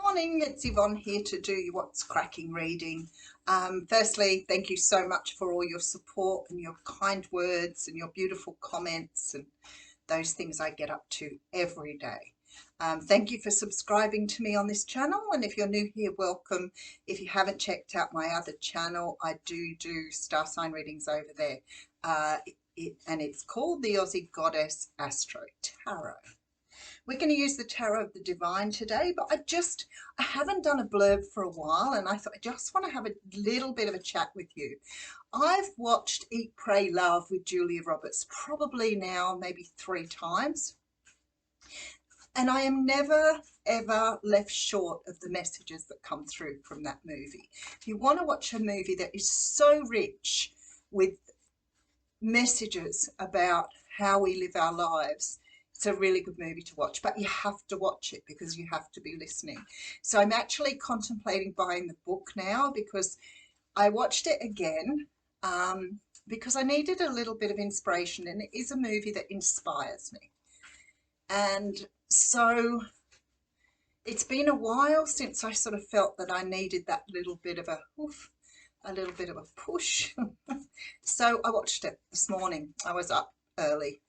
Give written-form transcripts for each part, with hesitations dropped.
Morning, it's Yvonne here to do your What's Cracking reading. Firstly, thank you so much for all your support and your kind words and your beautiful comments and those things I get up to every day. Thank you for subscribing to me on this channel, and if you're new here, welcome. If you haven't checked out my other channel, I do star sign readings over there, and it's called the Aussie Goddess Astro Tarot. We're going to use the Tarot of the Divine today, but I haven't done a blurb for a while, and I thought I just want to have a little bit of a chat with you. I've watched Eat, Pray, Love with Julia Roberts probably now maybe 3 times, and I am never ever left short of the messages that come through from that movie. If you want to watch a movie that is so rich with messages about how we live our lives, it's a really good movie to watch, but you have to watch it because you have to be listening. So I'm actually contemplating buying the book now because I watched it again because I needed a little bit of inspiration, and it is a movie that inspires me. And so it's been a while since I sort of felt that I needed that little bit of a push. So I watched it this morning. I was up early.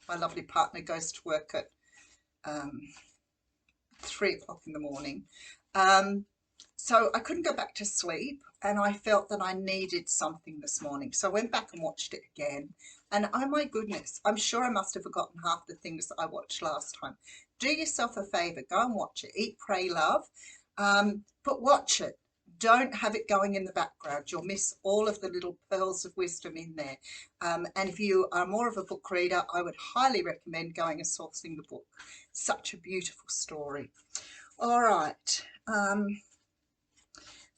My lovely partner goes to work at 3 o'clock in the morning. So I couldn't go back to sleep, and I felt that I needed something this morning. So I went back and watched it again. And oh my goodness, I'm sure I must have forgotten half the things that I watched last time. Do yourself a favor, go and watch it. Eat, Pray, Love. But watch it. Don't have it going in the background. You'll miss all of the little pearls of wisdom in there. And if you are more of a book reader, I would highly recommend going and sourcing the book. Such a beautiful story. All right.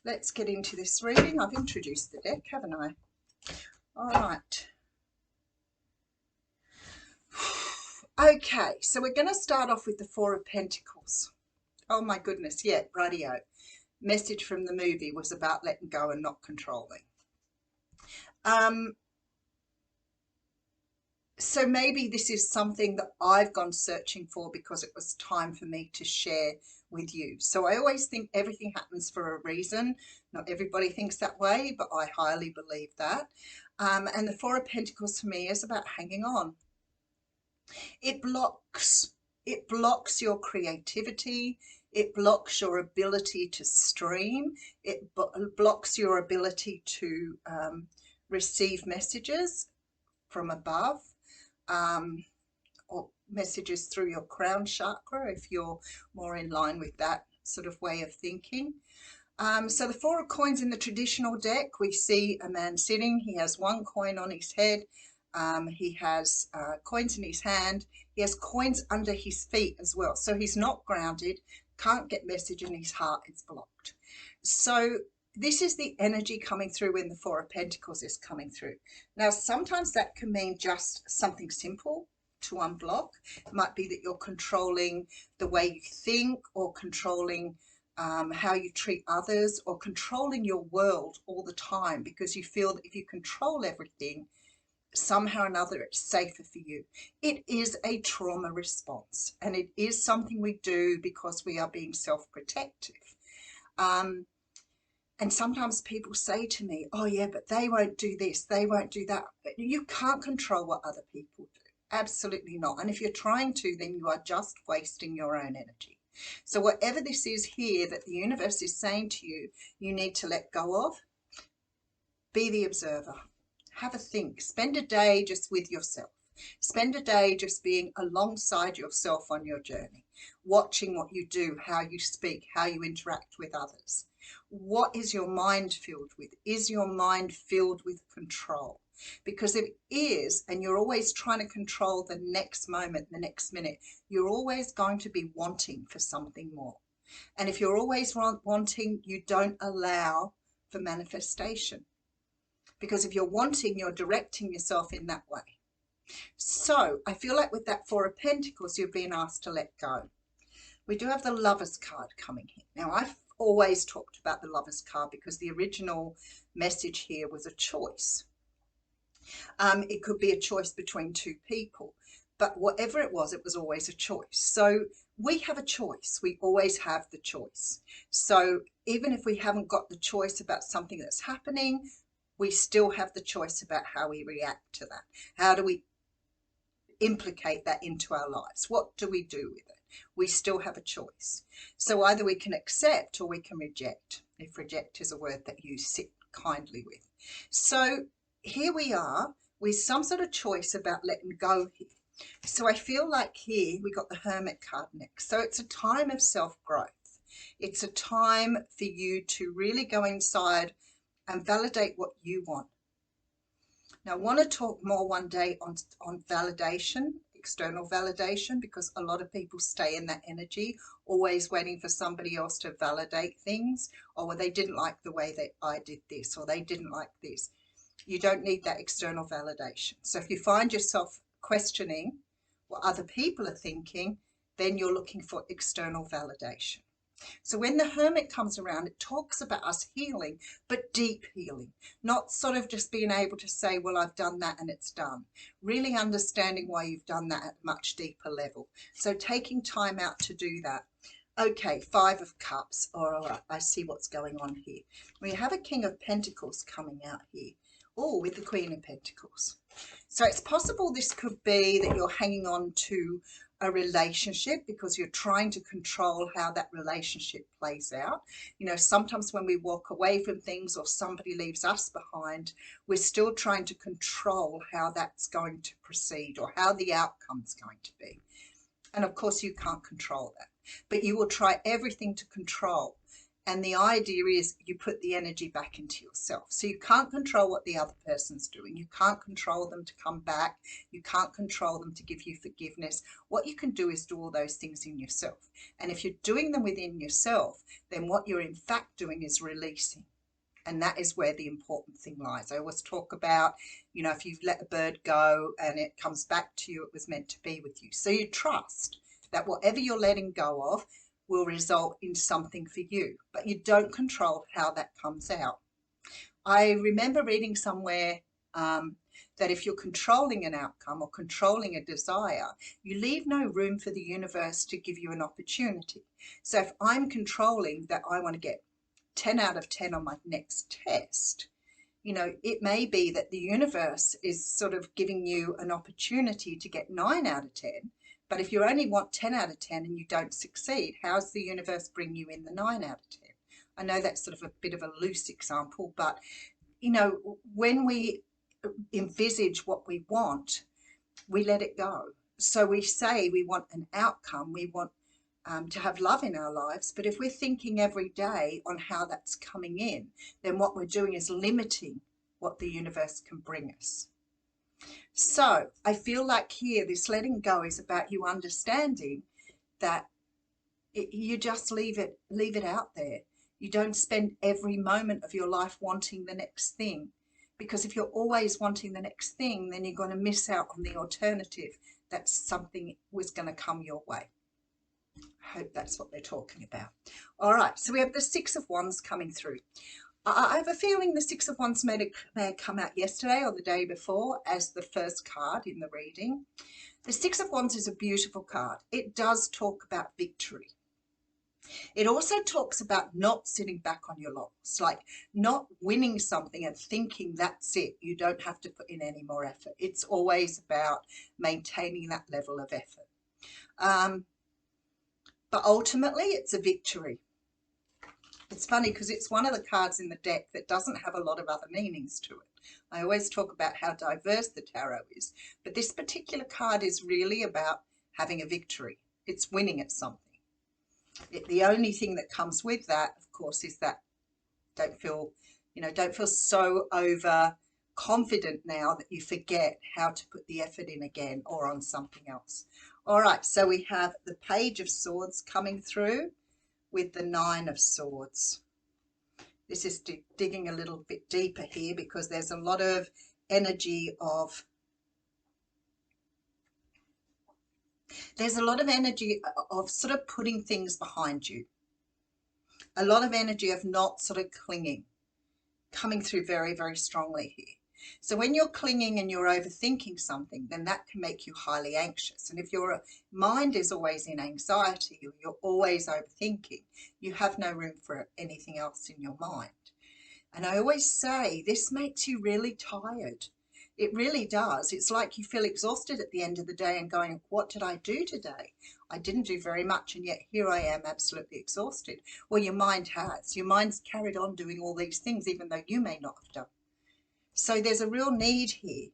Let's get into this reading. I've introduced the deck, haven't I? All right. Okay, so we're going to start off with the 4 of Pentacles. Oh my goodness, yeah, rightio. Message from the movie was about letting go and not controlling. So maybe this is something that I've gone searching for because it was time for me to share with you. So I always think everything happens for a reason. Not everybody thinks that way, but I highly believe that. And the 4 of Pentacles for me is about hanging on. It blocks your creativity. It blocks your ability to stream. It blocks your ability to receive messages from above, or messages through your crown chakra if you're more in line with that sort of way of thinking. So the 4 of Coins in the traditional deck, we see a man sitting. He has 1 coin on his head. He has coins in his hand. He has coins under his feet as well. So he's not grounded, can't get message, and his heart is blocked. So this is the energy coming through when the 4 of Pentacles is coming through. Now, sometimes that can mean just something simple to unblock. It might be that you're controlling the way you think, or controlling how you treat others, or controlling your world all the time because you feel that if you control everything, somehow or another it's safer for you. It is a trauma response, and it is something we do because we are being self-protective. And sometimes people say to me, oh yeah, but they won't do this, they won't do that. You can't control what other people do. Absolutely not. And if you're trying to, then you are just wasting your own energy. So whatever this is here that the universe is saying to you, you need to let go of, be the observer. Have a think. Spend a day just with yourself. Spend a day just being alongside yourself on your journey, watching what you do, how you speak, how you interact with others. What is your mind filled with? Is your mind filled with control? Because if it is, and you're always trying to control the next moment, the next minute, you're always going to be wanting for something more. And if you're always wanting, you don't allow for manifestation. Because if you're wanting, you're directing yourself in that way. So I feel like with that 4 of Pentacles, you're being asked to let go. We do have the Lovers card coming here. Now, I've always talked about the Lovers card because the original message here was a choice. It could be a choice between 2 people. But whatever it was always a choice. So we have a choice. We always have the choice. So even if we haven't got the choice about something that's happening, we still have the choice about how we react to that. How do we implicate that into our lives? What do we do with it? We still have a choice. So either we can accept or we can reject, if reject is a word that you sit kindly with. So here we are with some sort of choice about letting go here. So I feel like here we got the Hermit card next. So it's a time of self-growth. It's a time for you to really go inside and validate what you want. Now, I want to talk more one day on validation, external validation, because a lot of people stay in that energy, always waiting for somebody else to validate things. Or, well, they didn't like the way that I did this, or they didn't like this. You don't need that external validation. So if you find yourself questioning what other people are thinking, then you're looking for external validation. So when the Hermit comes around, it talks about us healing, but deep healing, not sort of just being able to say, well, I've done that and it's done. Really understanding why you've done that at a much deeper level. So taking time out to do that. Okay, 5 of Cups. All right, I see what's going on here. We have a King of Pentacles coming out here. Oh, with the Queen of Pentacles. So it's possible this could be that you're hanging on to a relationship because you're trying to control how that relationship plays out. You know, sometimes when we walk away from things or somebody leaves us behind, we're still trying to control how that's going to proceed or how the outcome's going to be. And of course, you can't control that, but you will try everything to control. And the idea is you put the energy back into yourself. So you can't control what the other person's doing. You can't control them to come back. You can't control them to give you forgiveness. What you can do is do all those things in yourself. And if you're doing them within yourself, then what you're in fact doing is releasing. And that is where the important thing lies. I always talk about, you know, if you've let a bird go and it comes back to you, it was meant to be with you. So you trust that whatever you're letting go of will result in something for you, but you don't control how that comes out. I remember reading somewhere that if you're controlling an outcome or controlling a desire, you leave no room for the universe to give you an opportunity. So if I'm controlling that I want to get 10 out of 10 on my next test, you know, it may be that the universe is sort of giving you an opportunity to get 9 out of 10. But if you only want 10 out of 10 and you don't succeed, how's the universe bring you in the 9 out of 10? I know that's sort of a bit of a loose example, but, you know, when we envisage what we want, we let it go. So we say we want an outcome, we want to have love in our lives, but if we're thinking every day on how that's coming in, then what we're doing is limiting what the universe can bring us. So I feel like here this letting go is about you understanding that you just leave it out there. You don't spend every moment of your life wanting the next thing, because if you're always wanting the next thing, then you're going to miss out on the alternative that something was going to come your way. I hope that's what they're talking about. All right, so we have the 6 of Wands coming through. I have a feeling the 6 of Wands may have come out yesterday or the day before as the first card in the reading. The 6 of Wands is a beautiful card. It does talk about victory. It also talks about not sitting back on your laurels, like not winning something and thinking that's it. You don't have to put in any more effort. It's always about maintaining that level of effort. But ultimately, it's a victory. It's funny because it's one of the cards in the deck that doesn't have a lot of other meanings to it. I always talk about how diverse the tarot is, but this particular card is really about having a victory. It's winning at something. The only thing that comes with that, of course, is that don't feel so overconfident now that you forget how to put the effort in again or on something else. All right, so we have the Page of Swords coming through with the 9 of Swords. This is digging a little bit deeper here because there's a lot of energy of sort of putting things behind you. A lot of energy of not sort of clinging, coming through very, very strongly here. So when you're clinging and you're overthinking something, then that can make you highly anxious. And if your mind is always in anxiety or you're always overthinking, you have no room for anything else in your mind. And I always say this makes you really tired. It really does. It's like you feel exhausted at the end of the day and going, what did I do today? I didn't do very much, and yet here I am absolutely exhausted. Well, your mind has. Your mind's carried on doing all these things, even though you may not have done. So there's a real need here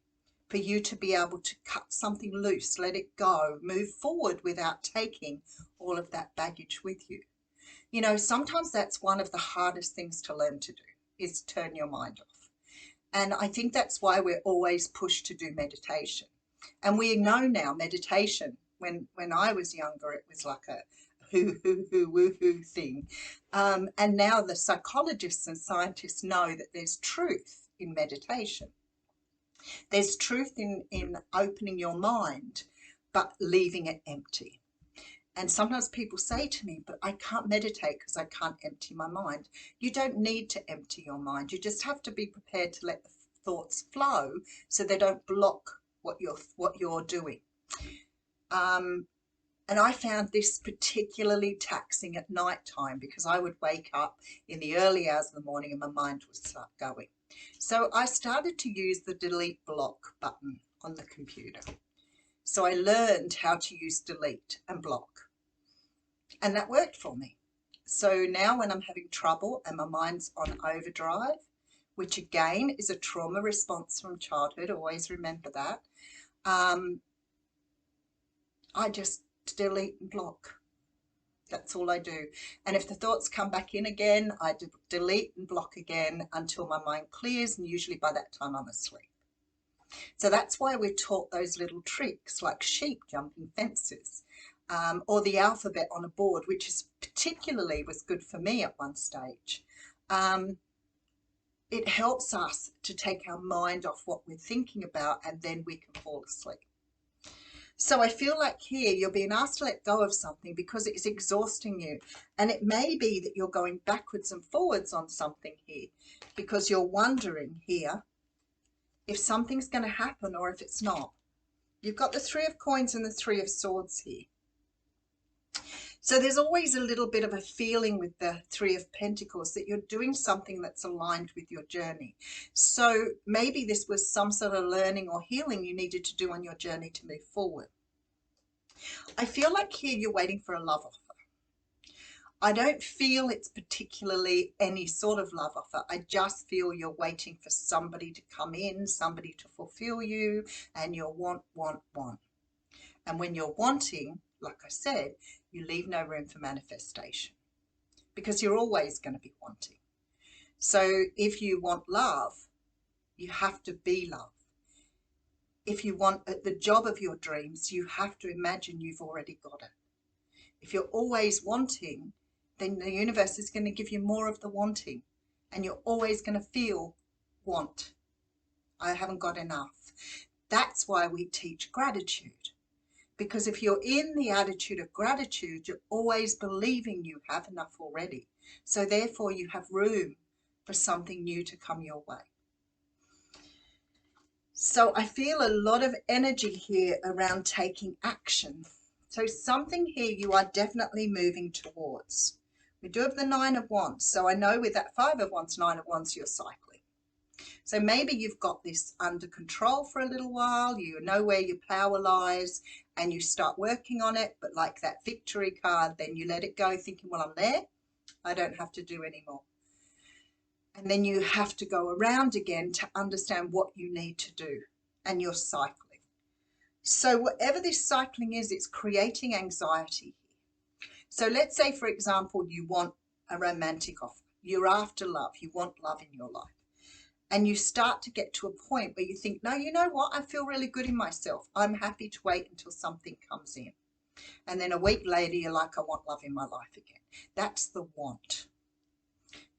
for you to be able to cut something loose, let it go, move forward without taking all of that baggage with you. You know, sometimes that's one of the hardest things to learn to do, is turn your mind off. And I think that's why we're always pushed to do meditation. And we know now meditation, when I was younger, it was like a woo-hoo thing. And now the psychologists and scientists know that there's truth in meditation. There's truth in opening your mind, but leaving it empty. And sometimes people say to me, but I can't meditate because I can't empty my mind. You don't need to empty your mind. You just have to be prepared to let the thoughts flow so they don't block what you're doing. And I found this particularly taxing at night time, because I would wake up in the early hours of the morning and my mind would start going. So I started to use the delete block button on the computer. So I learned how to use delete and block. And that worked for me. So now when I'm having trouble and my mind's on overdrive, which again is a trauma response from childhood, always remember that, I just delete and block. That's all I do. And if the thoughts come back in again, I delete and block again until my mind clears, and usually by that time I'm asleep. So that's why we're taught those little tricks like sheep jumping fences, or the alphabet on a board, which is particularly was good for me at one stage. It helps us to take our mind off what we're thinking about, and then we can fall asleep. So I feel like here you're being asked to let go of something because it is exhausting you. And it may be that you're going backwards and forwards on something here because you're wondering here if something's going to happen or if it's not. You've got the Three of Coins and the Three of Swords here. So there's always a little bit of a feeling with the Three of Pentacles that you're doing something that's aligned with your journey. So maybe this was some sort of learning or healing you needed to do on your journey to move forward. I feel like here you're waiting for a love offer. I don't feel it's particularly any sort of love offer. I just feel you're waiting for somebody to come in, somebody to fulfill you, and you're want. And when you're wanting, like I said, you leave no room for manifestation because you're always going to be wanting. So if you want love, you have to be love. If you want the job of your dreams, you have to imagine you've already got it. If you're always wanting, then the universe is going to give you more of the wanting, and you're always going to feel want. I haven't got enough. That's why we teach gratitude. Because if you're in the attitude of gratitude, you're always believing you have enough already. So therefore you have room for something new to come your way. So I feel a lot of energy here around taking action. So something here you are definitely moving towards. We do have the Nine of Wands. So I know with that Five of Wands, Nine of Wands, you're cycling. So maybe you've got this under control for a little while, you know where your power lies, and you start working on it, but like that victory card, then you let it go thinking, well, I'm there, I don't have to do anymore. And then you have to go around again to understand what you need to do, and you're cycling. So whatever this cycling is, it's creating anxiety here. So let's say, for example, you want a romantic offer, you're after love, you want love in your life. And you start to get to a point where you think, no, you know what? I feel really good in myself. I'm happy to wait until something comes in. And then a week later, you're like, I want love in my life again. That's the want.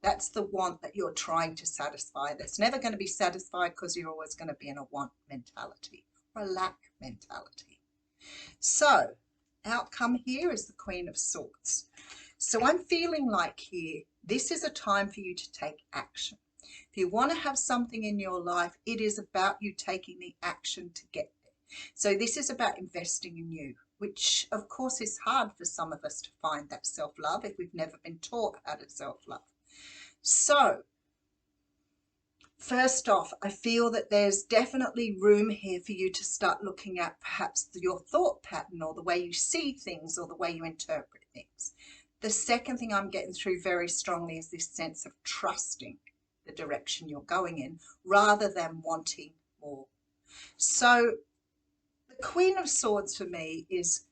That's the want that you're trying to satisfy. That's never going to be satisfied because you're always going to be in a want mentality or a lack mentality. So outcome here is the Queen of Swords. So I'm feeling like here, this is a time for you to take action. If you want to have something in your life, it is about you taking the action to get there. So this is about investing in you, which of course is hard for some of us to find that self-love if we've never been taught how to self-love. So first off, I feel that there's definitely room here for you to start looking at perhaps your thought pattern or the way you see things or the way you interpret things. The second thing I'm getting through very strongly is this sense of trusting the direction you're going in rather than wanting more. So the Queen of Swords for me is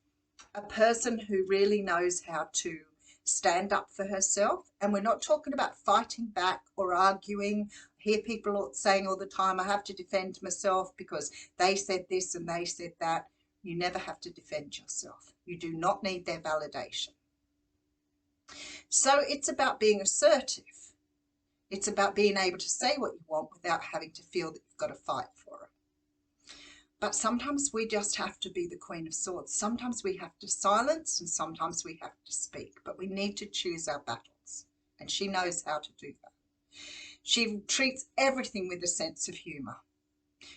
a person who really knows how to stand up for herself. And we're not talking about fighting back or arguing. I hear people saying all the time, I have to defend myself because they said this and they said that. You never have to defend yourself. You do not need their validation. So it's about being assertive. It's about being able to say what you want without having to feel that you've got to fight for it. But sometimes we just have to be the Queen of Swords. Sometimes we have to silence and sometimes we have to speak. But we need to choose our battles. And she knows how to do that. She treats everything with a sense of humour.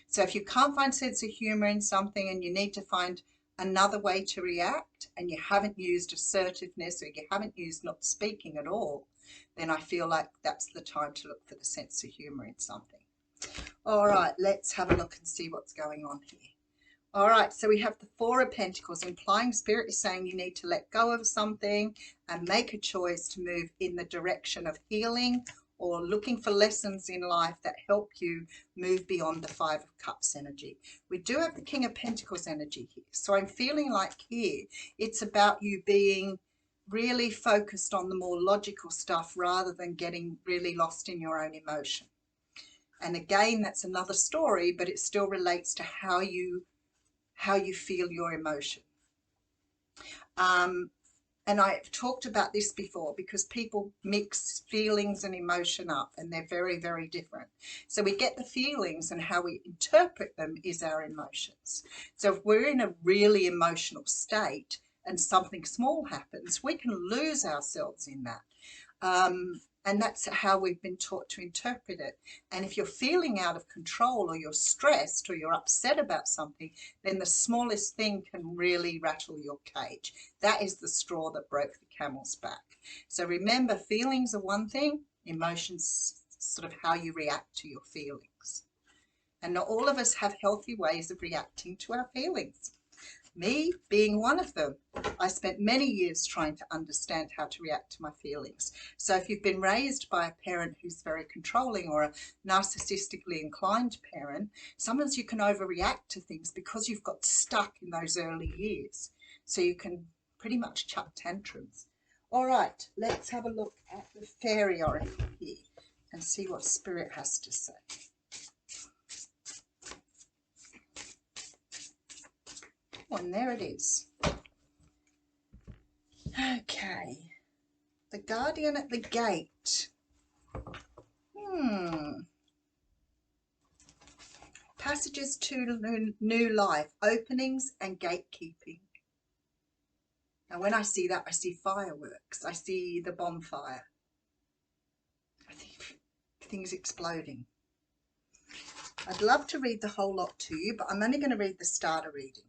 So if you can't find sense of humour in something and you need to find another way to react and you haven't used assertiveness or you haven't used not speaking at all, then I feel like that's the time to look for the sense of humour in something. All right, let's have a look and see what's going on here. All right, so we have the Four of Pentacles, implying Spirit is saying you need to let go of something and make a choice to move in the direction of healing or looking for lessons in life that help you move beyond the Five of Cups energy. We do have the King of Pentacles energy here. So I'm feeling like here it's about you being really focused on the more logical stuff rather than getting really lost in your own emotion. And again, that's another story, but it still relates to how you feel your emotion. And I've talked about this before because people mix feelings and emotion up and they're very, very different. So we get the feelings and how we interpret them is our emotions. So if we're in a really emotional state and something small happens, we can lose ourselves in that. And that's how we've been taught to interpret it. And if you're feeling out of control or you're stressed or you're upset about something, then the smallest thing can really rattle your cage. That is the straw that broke the camel's back. So remember, feelings are one thing, emotions sort of how you react to your feelings. And not all of us have healthy ways of reacting to our feelings. Me being one of them. I spent many years trying to understand how to react to my feelings. So if you've been raised by a parent who's very controlling or a narcissistically inclined parent, sometimes you can overreact to things because you've got stuck in those early years. So you can pretty much chuck tantrums. All right, let's have a look at the fairy oracle here and see what Spirit has to say. Oh, and there it is. Okay. The Guardian at the Gate. Passages to new life, openings and gatekeeping. Now when I see that, I see fireworks. I see the bonfire. I think things exploding. I'd love to read the whole lot to you, but I'm only going to read the starter reading.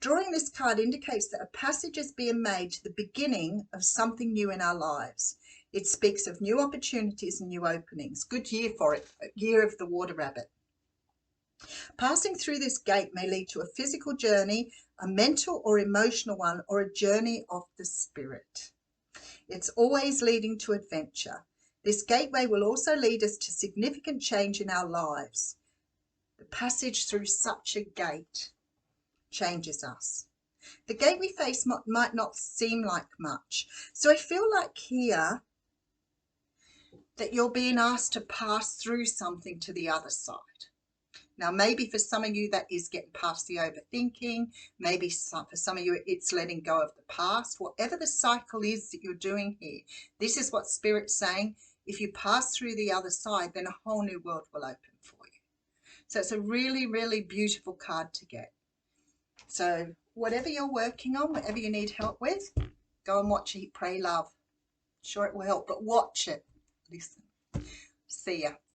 Drawing this card indicates that a passage is being made to the beginning of something new in our lives. It speaks of new opportunities and new openings. Good year for it, year of the water rabbit. Passing through this gate may lead to a physical journey, a mental or emotional one, or a journey of the spirit. It's always leading to adventure. This gateway will also lead us to significant change in our lives. The passage through such a gate changes us. The gate we face might not seem like much. So I feel like here that you're being asked to pass through something to the other side. Now, maybe for some of you that is getting past the overthinking. Maybe for some of you it's letting go of the past. Whatever the cycle is that you're doing here, this is what Spirit's saying. If you pass through the other side, then a whole new world will open for you. So it's a really, really beautiful card to get. So whatever you're working on, whatever you need help with, go and watch Eat, Pray, Love. Sure it will help, but watch it. Listen. See ya.